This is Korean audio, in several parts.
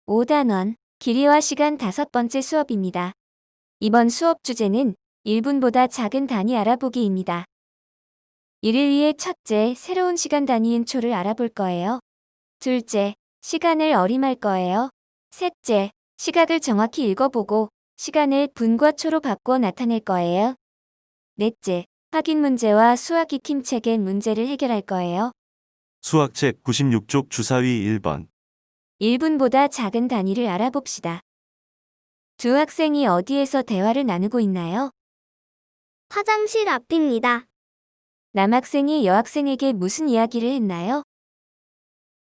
5단원 길이와 시간 5번째 수업입니다. 이번 수업 주제는 1분보다 작은 단위 알아보기입니다. 이를 위해 첫째, 새로운 시간 단위인 초를 알아볼 거예요. 둘째, 시간을 어림할 거예요. 셋째, 시각을 정확히 읽어보고 시간을 분과 초로 바꾸어 나타낼 거예요. 넷째, 확인 문제와 수학 익힘책의 문제를 해결할 거예요. 수학책 96쪽 주사위 1번. 1분보다 작은 단위를 알아봅시다. 두 학생이 어디에서 대화를 나누고 있나요? 화장실 앞입니다. 남학생이 여학생에게 무슨 이야기를 했나요?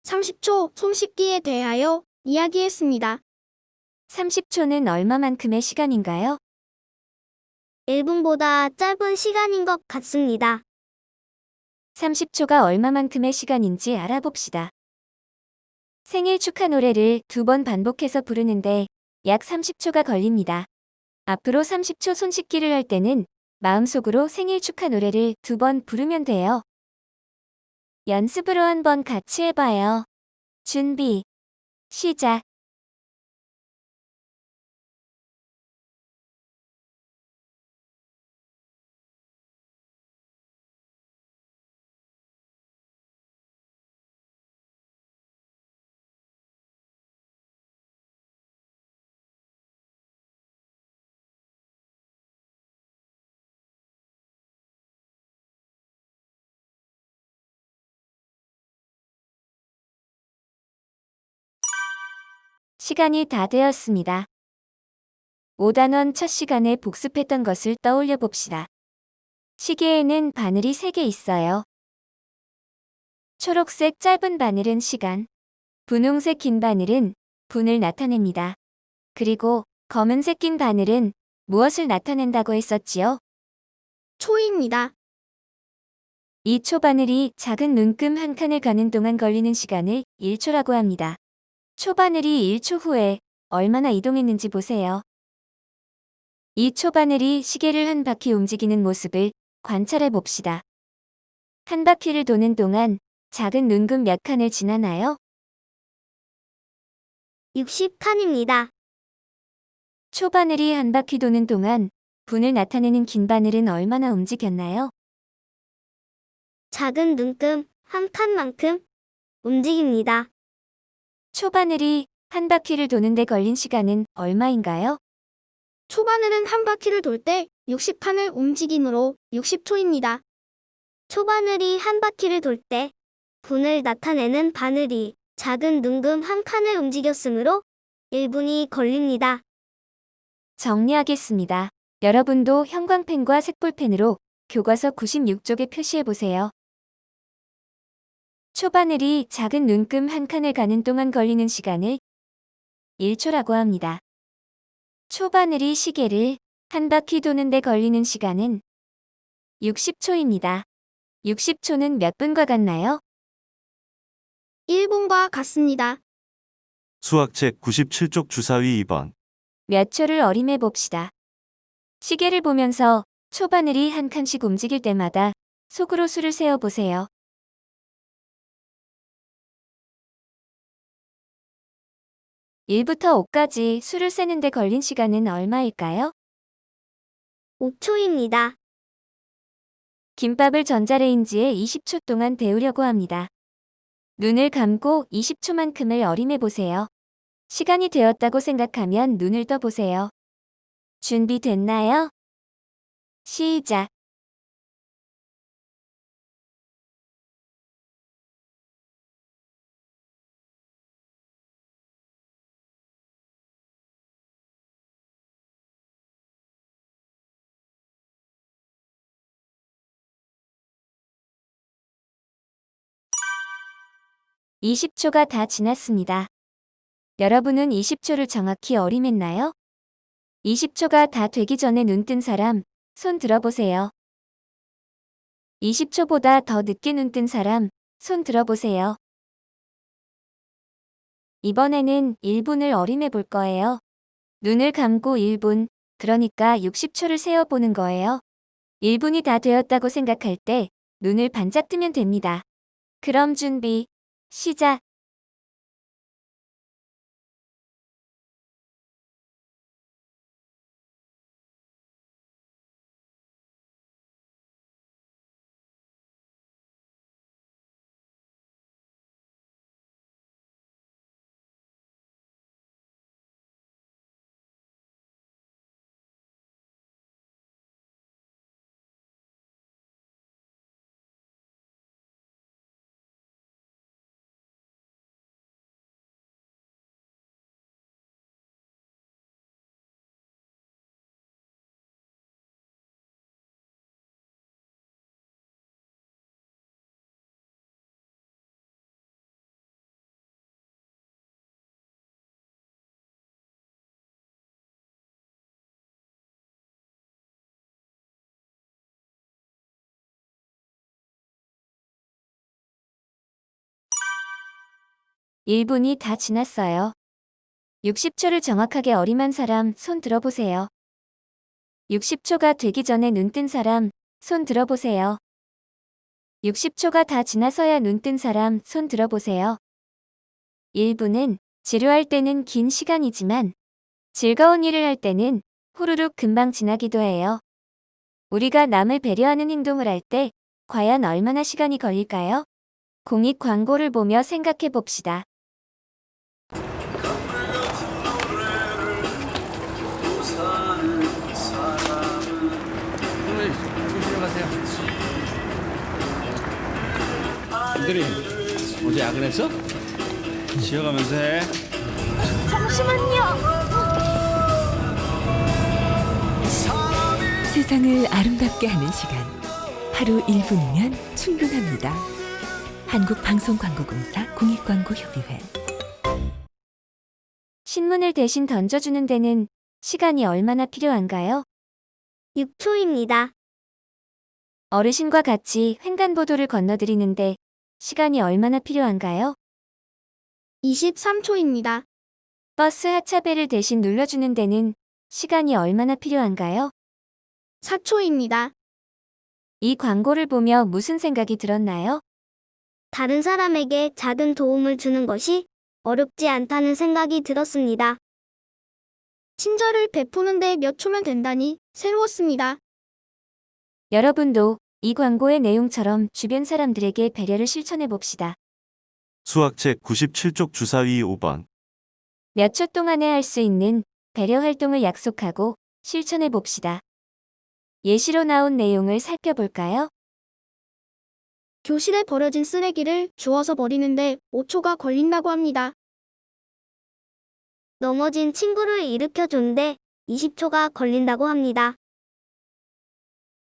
30초 손 씻기에 대하여 이야기했습니다. 30초는 얼마만큼의 시간인가요? 1분보다 짧은 시간인 것 같습니다. 30초가 얼마만큼의 시간인지 알아봅시다. 생일 축하 노래를 2번 반복해서 부르는데 약 30초가 걸립니다. 앞으로 30초 손 씻기를 할 때는 마음속으로 생일 축하 노래를 2번 부르면 돼요. 연습으로 한번 같이 해봐요. 준비, 시작. 시간이 다 되었습니다. 5단원 첫 시간에 복습했던 것을 떠올려 봅시다. 시계에는 바늘이 3개 있어요. 초록색 짧은 바늘은 시간, 분홍색 긴 바늘은 분을 나타냅니다. 그리고 검은색 긴 바늘은 무엇을 나타낸다고 했었지요? 초입니다. 이 초바늘이 작은 눈금 한 칸을 가는 동안 걸리는 시간을 1초라고 합니다. 초바늘이 1초 후에 얼마나 이동했는지 보세요. 이 초바늘이 시계를 한 바퀴 움직이는 모습을 관찰해 봅시다. 한 바퀴를 도는 동안 작은 눈금 몇 칸을 지나나요? 60칸입니다. 초바늘이 한 바퀴 도는 동안 분을 나타내는 긴 바늘은 얼마나 움직였나요? 작은 눈금 한 칸만큼 움직입니다. 초바늘이 한 바퀴를 도는데 걸린 시간은 얼마인가요? 초바늘은 한 바퀴를 돌 때 60칸을 움직이므로 60초입니다. 초바늘이 한 바퀴를 돌 때 분을 나타내는 바늘이 작은 눈금 한 칸을 움직였으므로 1분이 걸립니다. 정리하겠습니다. 여러분도 형광펜과 색볼펜으로 교과서 96쪽에 표시해 보세요. 초바늘이 작은 눈금 한 칸을 가는 동안 걸리는 시간을 1초라고 합니다. 초바늘이 시계를 한 바퀴 도는데 걸리는 시간은 60초입니다. 60초는 몇 분과 같나요? 1분과 같습니다. 수학책 97쪽 주사위 2번. 몇 초를 어림해 봅시다. 시계를 보면서 초바늘이 한 칸씩 움직일 때마다 속으로 수를 세어 보세요. 1부터 5까지 수를 세는데 걸린 시간은 얼마일까요? 5초입니다. 김밥을 전자레인지에 20초 동안 데우려고 합니다. 눈을 감고 20초만큼을 어림해 보세요. 시간이 되었다고 생각하면 눈을 떠 보세요. 준비됐나요? 시작. (20초가) 다 지났습니다. 여러분은 20초를 정확히 어림했나요? 20초가 다 되기 전에 눈 뜬 사람, 손 들어보세요. 20초보다 더 늦게 눈 뜬 사람, 손 들어보세요. 이번에는 1분을 어림해 볼 거예요. 눈을 감고 1분, 그러니까 60초를 세어보는 거예요. 1분이 다 되었다고 생각할 때 눈을 반짝 뜨면 됩니다. 그럼 준비, 시작! 1분이 다 지났어요. 60초를 정확하게 어림한 사람 손 들어보세요. 60초가 되기 전에 눈 뜬 사람 손 들어보세요. 60초가 다 지나서야 눈 뜬 사람 손 들어보세요. 1분은 지루할 때는 긴 시간이지만 즐거운 일을 할 때는 후루룩 금방 지나기도 해요. 우리가 남을 배려하는 행동을 할 때 과연 얼마나 시간이 걸릴까요? 공익 광고를 보며 생각해 봅시다. 오늘 조심히 가세요. 김대리, 어제 야근했어? 쉬어가면서 해. 세상을 아름답게 하는 시간. 하루 1분이면 충분합니다. 한국방송광고공사 공익광고협의회. 신문을 대신 던져주는 데는 시간이 얼마나 필요한가요? 6초입니다. 어르신과 같이 횡단보도를 건너드리는데 시간이 얼마나 필요한가요? 23초입니다. 버스 하차벨을 대신 눌러주는 데는 시간이 얼마나 필요한가요? 4초입니다. 이 광고를 보며 무슨 생각이 들었나요? 다른 사람에게 작은 도움을 주는 것이 어렵지 않다는 생각이 들었습니다. 친절을 베푸는데 몇 초면 된다니 새로웠습니다. 여러분도 이 광고의 내용처럼 주변 사람들에게 배려를 실천해 봅시다. 수학책 97쪽 주사위 5번. 몇 초 동안에 할 수 있는 배려 활동을 약속하고 실천해 봅시다. 예시로 나온 내용을 살펴볼까요? 교실에 버려진 쓰레기를 주워서 버리는데 5초가 걸린다고 합니다. 넘어진 친구를 일으켜주는데 20초가 걸린다고 합니다.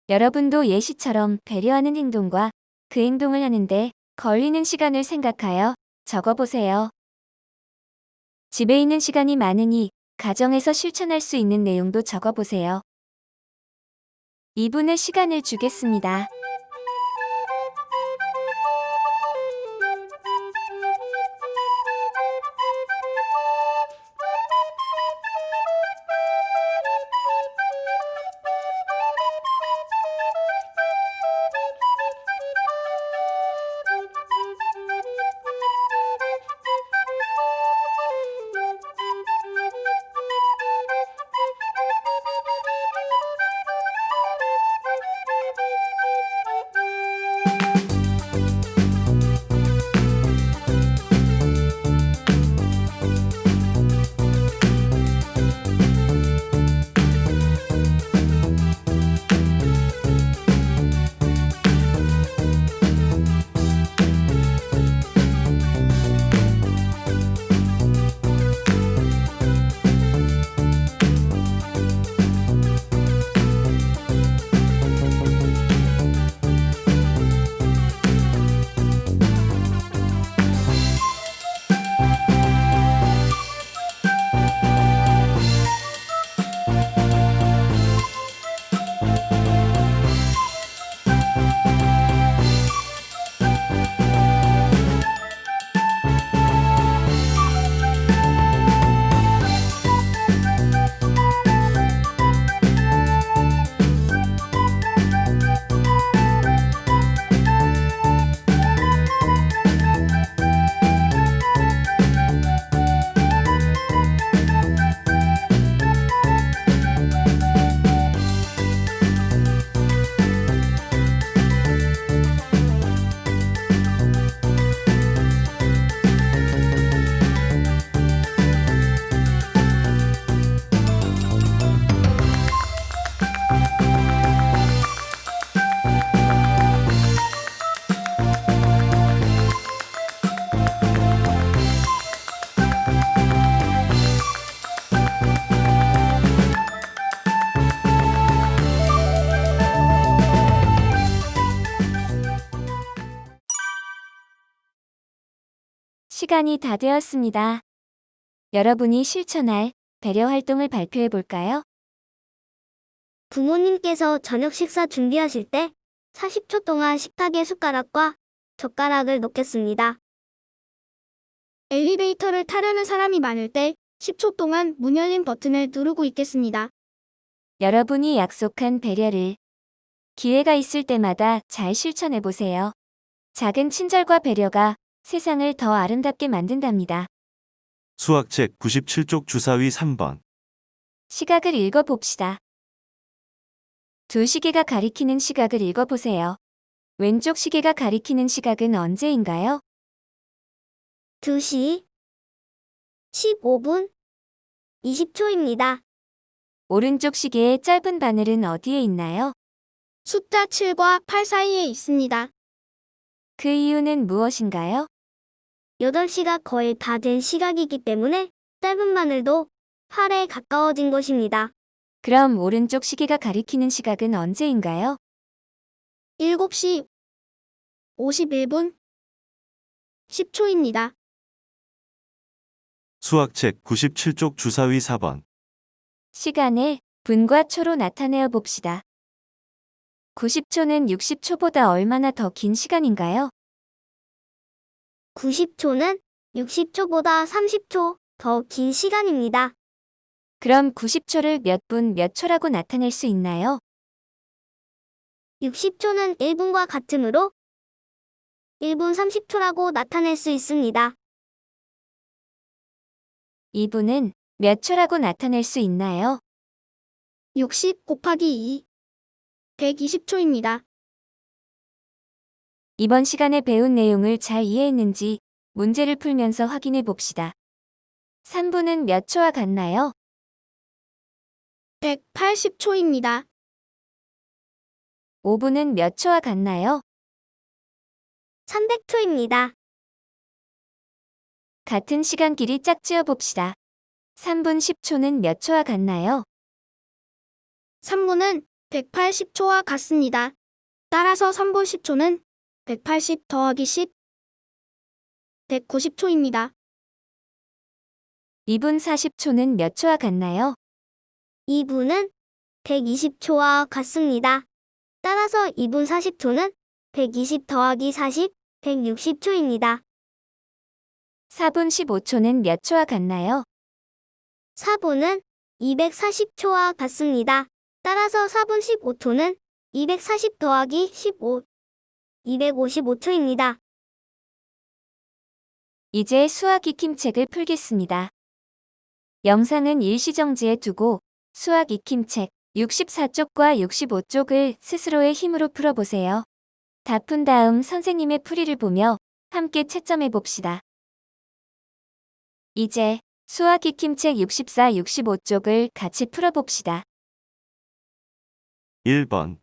여러분도 예시처럼 배려하는 행동과 그 행동을 하는데 걸리는 시간을 생각하여 적어보세요. 집에 있는 시간이 많으니 가정에서 실천할 수 있는 내용도 적어보세요. 2분의 시간을 주겠습니다. 시간이 다 되었습니다. 여러분이 실천할 배려 활동을 발표해 볼까요? 부모님께서 저녁 식사 준비하실 때 40초 동안 식탁에 숟가락과 젓가락을 놓겠습니다. 엘리베이터를 타려는 사람이 많을 때 10초 동안 문 열림 버튼을 누르고 있겠습니다. 여러분이 약속한 배려를 기회가 있을 때마다 잘 실천해 보세요. 작은 친절과 배려가 세상을 더 아름답게 만든답니다. 수학책 97쪽 주사위 3번. 시각을 읽어봅시다. 두 시계가 가리키는 시각을 읽어보세요. 왼쪽 시계가 가리키는 시각은 언제인가요? 2시 15분 20초입니다. 오른쪽 시계의 짧은 바늘은 어디에 있나요? 숫자 7과 8 사이에 있습니다. 그 이유는 무엇인가요? 8시가 거의 다 된 시각이기 때문에 짧은 바늘도 8에 가까워진 것입니다. 그럼 오른쪽 시계가 가리키는 시각은 언제인가요? 7시 51분 10초입니다. 수학책 97쪽 주사위 4번. 시간을 분과 초로 나타내어 봅시다. 90초는 60초보다 얼마나 더 긴 시간인가요? 90초는 60초보다 30초 더 긴 시간입니다. 그럼 90초를 몇 분 몇 초라고 나타낼 수 있나요? 60초는 1분과 같으므로 1분 30초라고 나타낼 수 있습니다. 2분은 몇 초라고 나타낼 수 있나요? 60 곱하기 2 120초입니다. 이번 시간에 배운 내용을 잘 이해했는지 문제를 풀면서 확인해 봅시다. 3분은 몇 초와 같나요? 180초입니다. 5분은 몇 초와 같나요? 300초입니다. 같은 시간 길이 짝지어 봅시다. 3분 10초는 몇 초와 같나요? 3분은 180초와 같습니다. 따라서 3분 10초는 180 더하기 10 190초입니다. 2분 40초는 몇 초와 같나요? 2분은 120초와 같습니다. 따라서 2분 40초는 120 더하기 40 160초입니다. 4분 15초는 몇 초와 같나요? 4분은 240초와 같습니다. 따라서 4분 15초는 240 더하기 15 255초입니다. 이제 수학 익힘책을 풀겠습니다. 영상은 일시정지해 두고 수학 익힘책 64쪽과 65쪽을 스스로의 힘으로 풀어보세요. 다 푼 다음 선생님의 풀이를 보며 함께 채점해 봅시다. 이제 수학 익힘책 64, 65쪽을 같이 풀어봅시다. 1번.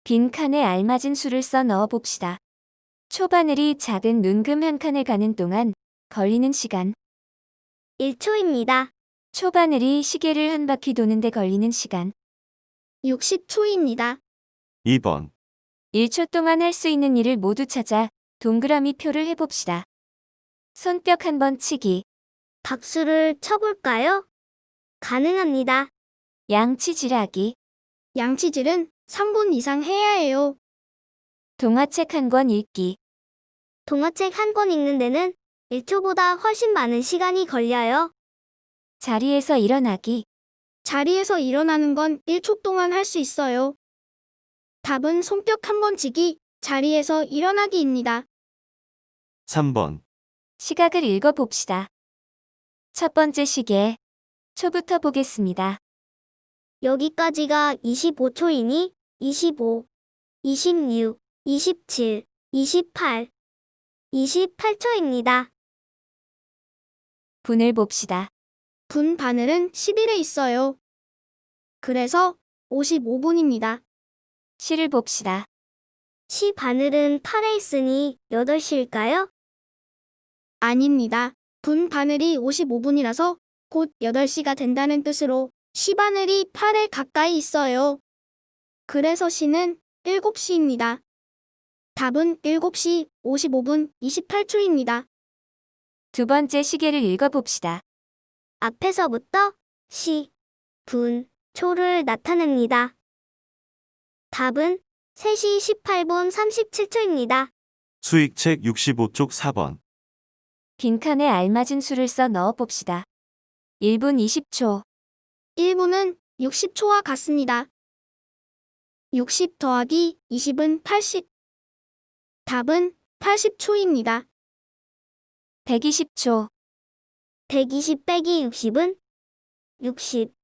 빈 칸에 알맞은 수를 써 넣어 봅시다. 초바늘이 작은 눈금 한 칸을 가는 동안 걸리는 시간. 1초입니다. 초바늘이 시계를 한 바퀴 도는데 걸리는 시간. 60초입니다. 2번. 1초 동안 할 수 있는 일을 모두 찾아 동그라미 표를 해봅시다. 손뼉 한 번 치기, 박수를 쳐볼까요? 가능합니다. 양치질하기, 양치질은 3분 이상 해야 해요. 동화책 한 권 읽기, 동화책 한 권 읽는 데는 1초보다 훨씬 많은 시간이 걸려요. 자리에서 일어나기, 자리에서 일어나는 건 1초 동안 할 수 있어요. 답은 손뼉 한 번 치기, 자리에서 일어나기입니다. 3번. 시각을 읽어봅시다. 첫 번째 시계, 초부터 보겠습니다. 여기까지가 25초이니 25, 26, 27, 28, 28초입니다. 분을 봅시다. 분 바늘은 10일에 있어요. 그래서 55분입니다. 시를 봅시다. 시 바늘은 8에 있으니 8시일까요? 아닙니다. 분 바늘이 55분이라서 곧 8시가 된다는 뜻으로 시 바늘이 8에 가까이 있어요. 그래서 시는 7시입니다. 답은 7시 55분 28초입니다. 두 번째 시계를 읽어봅시다. 앞에서부터 시, 분, 초를 나타냅니다. 답은 3시 18분 37초입니다. 수익책 65쪽 4번. 빈칸에 알맞은 수를 써 넣어 봅시다. 1분 20초, 1분은 60초와 같습니다. 60 더하기 20은 80. 답은 80초입니다. 120초, 120 빼기 60은 60.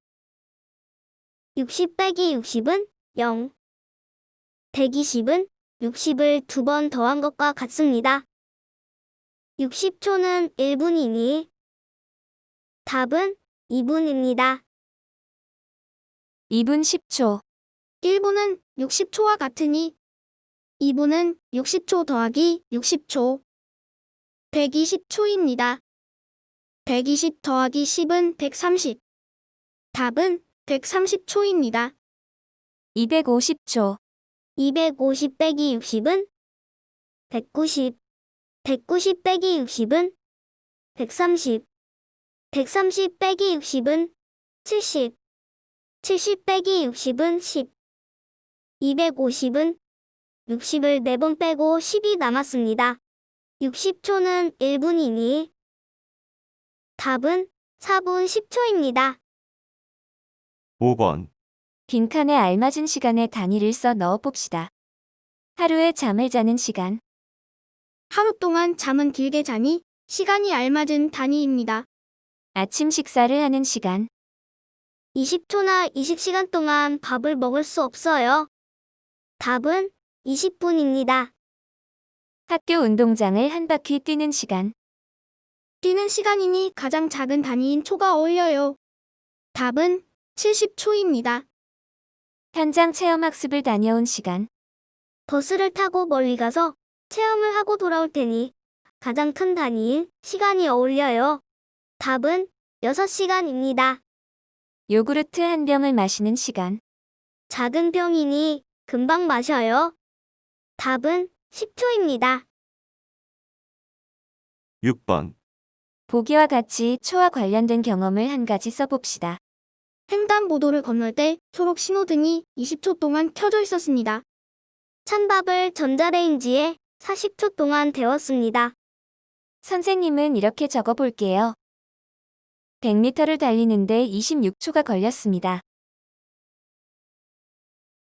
60 빼기 60은 0. 120은 60을 2번 더한 것과 같습니다. 60초는 1분이니 답은 2분입니다. 2분 10초, 1분은 60초와 같으니 2분은 60초 더하기 60초. 120초입니다. 120 더하기 10은 130. 답은 130초입니다. 250초, 250 빼기 60은 190. 190 빼기 60은 130. 130 빼기 60은 70. 70 빼기 60은 10. 250은 60을 4번 빼고 10이 남았습니다. 60초는 1분이니 답은 4분 10초입니다. 5번, 빈칸에 알맞은 시간의 단위를 써 넣어 봅시다. 하루에 잠을 자는 시간, 하루 동안 잠은 길게 자니 시간이 알맞은 단위입니다. 아침 식사를 하는 시간, 20초나 20시간 동안 밥을 먹을 수 없어요. 답은 20분입니다. 학교 운동장을 한 바퀴 뛰는 시간, 뛰는 시간이니 가장 작은 단위인 초가 어울려요. 답은 70초입니다. 현장 체험 학습을 다녀온 시간, 버스를 타고 멀리 가서 체험을 하고 돌아올 테니 가장 큰 단위인 시간이 어울려요. 답은 6시간입니다. 요구르트 한 병을 마시는 시간, 작은 병이니 금방 마셔요. 답은 10초입니다. 6번, 보기와 같이 초와 관련된 경험을 한 가지 써봅시다. 횡단보도를 건널 때 초록 신호등이 20초 동안 켜져 있었습니다. 찬밥을 전자레인지에 40초 동안 데웠습니다. 선생님은 이렇게 적어 볼게요. 100m를 달리는데 26초가 걸렸습니다.